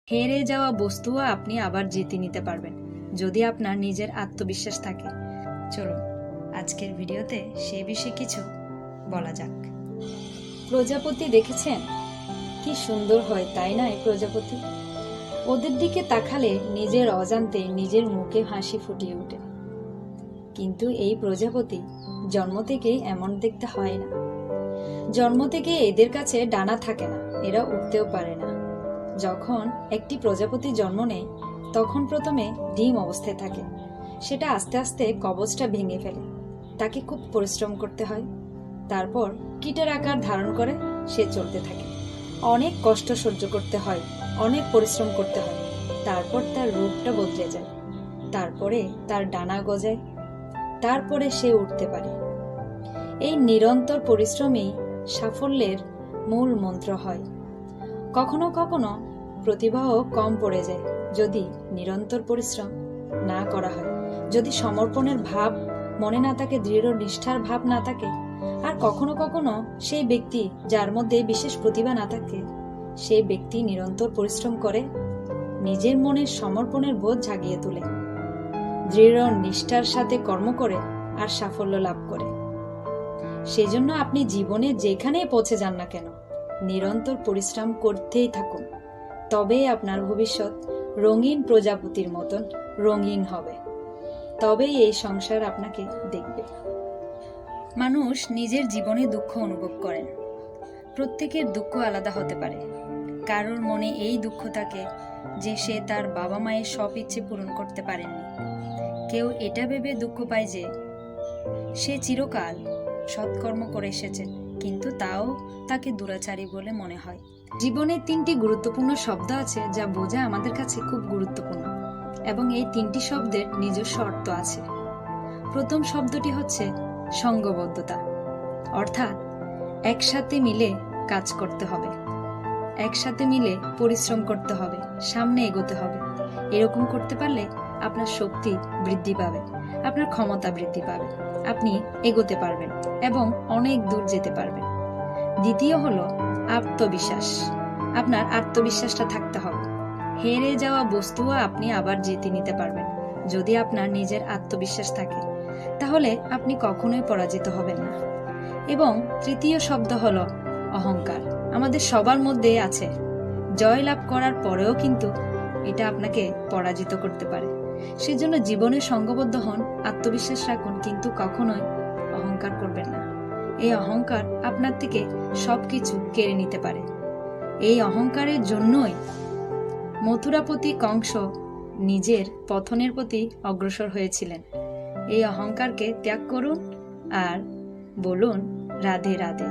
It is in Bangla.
হেরে যাওয়া বস্তুও আপনি আবার জিতে নিতে পারবেন যদি আপনার নিজের আত্মবিশ্বাস থাকে। চলুন আজকের ভিডিওতে সে বিষয়ে কিছু বলা যাক। প্রজাপতি দেখেছেন কি সুন্দর হয়, তাই না? এই প্রজাপতি, ওদের দিকে তাকালে নিজের অজান্তে নিজের মুখে হাসি ফুটিয়ে ওঠে। কিন্তু এই প্রজাপতি জন্ম থেকেই এমন দেখতে হয় না। জন্ম থেকে এদের কাছে ডানা থাকে না, এরা উঠতেও পারে না। যখন একটি প্রজাপতি জন্ম নেয় তখন প্রথমে ডিম অবস্থায় থাকে, সেটা আস্তে আস্তে কবচটা ভেঙে ফেলে, তাকে খুব পরিশ্রম করতে হয়। তারপর কীটের আকার ধারণ করে সে চলতে থাকে, অনেক কষ্ট সহ্য করতে হয়, অনেক পরিশ্রম করতে হয়। তারপর তার রূপটা বদলে যায়, তারপরে তার ডানা গজায়, তারপরে সে উঠতে পারে। এই নিরন্তর পরিশ্রমই সাফল্যের মূল মন্ত্র হয়। কখনো কখনো প্রতিভাও কম পড়ে যায় যদি নিরন্তর পরিশ্রম না করা হয়, যদি সমর্পণের ভাব মনে না থাকে, দৃঢ় নিষ্ঠার ভাব না থাকে। আর কখনো কখনো সেই ব্যক্তি যার মধ্যে বিশেষ প্রতিভা না থাকে, সেই ব্যক্তি নিরন্তর পরিশ্রম করে নিজের মনের সমর্পণের বোধ জাগিয়ে তোলে, দৃঢ় নিষ্ঠার সাথে কর্ম করে আর সাফল্য লাভ করে। সেজন্য আপনি জীবনে যেখানেই পৌঁছে যান না কেন, নিরন্তর পরিশ্রম করতেই থাকুন, তবেই আপনার ভবিষ্যৎ রঙিন প্রজাপতির মতন রঙিন হবে, তবেই এই সংসার আপনাকে দেখবে। মানুষ নিজের জীবনে দুঃখ অনুভব করেন। প্রত্যেকের দুঃখ আলাদা হতে পারে। কারোর মনে এই দুঃখ থাকে যে সে তার বাবা মায়ের সব ইচ্ছে পূরণ করতে পারেননি। কেউ এটা ভেবে দুঃখ পায় যে সে চিরকাল সৎকর্ম করে এসেছে, কিন্তু তাও তাকে দুরাচারী বলে মনে হয়। জীবনে 3টি গুরুত্বপূর্ণ শব্দ আছে যা বোঝা আমাদের কাছে খুব গুরুত্বপূর্ণ, এবং এই 3টি শব্দের নিজস্ব অর্থ আছে। প্রথম শব্দটি হচ্ছে সঙ্গবদ্ধতা, অর্থাৎ একসাথে মিলে কাজ করতে হবে, একসাথে মিলে পরিশ্রম করতে হবে, সামনে এগোতে হবে। এরকম করতে পারলে আপনার শক্তি বৃদ্ধি পাবে, আপনার ক্ষমতা বৃদ্ধি পাবে, আপনি এগোতে পারবেন এবং অনেক দূর যেতে পারবেন। দ্বিতীয় হলো আত্মবিশ্বাস। আপনার আত্মবিশ্বাসটা থাকতে হবে। হেরে যাওয়া বস্তুও আপনি আবার জিতে নিতে পারবেন যদি আপনার নিজের আত্মবিশ্বাস থাকে, তাহলে আপনি কখনোই পরাজিত হবেন না। এবং তৃতীয় শব্দ হলো অহংকার। আমাদের সবার মধ্যে আছে, জয় লাভ করার পরেও কিন্তু এটা আপনাকে পরাজিত করতে পারে। সেজন্য জীবনে সঙ্গবদ্ধ হন, আত্মবিশ্বাস রাখুন, কিন্তু কখনোই অহংকার করবেন না। এই অহংকার আপনার থেকে সবকিছু কেড়ে নিতে পারে। এই অহংকারের জন্যই মথুরাপতি কংস নিজের পতনের প্রতি অগ্রসর হয়েছিলেন। এই অহংকারকে ত্যাগ করুন আর বলুন রাধে রাধে।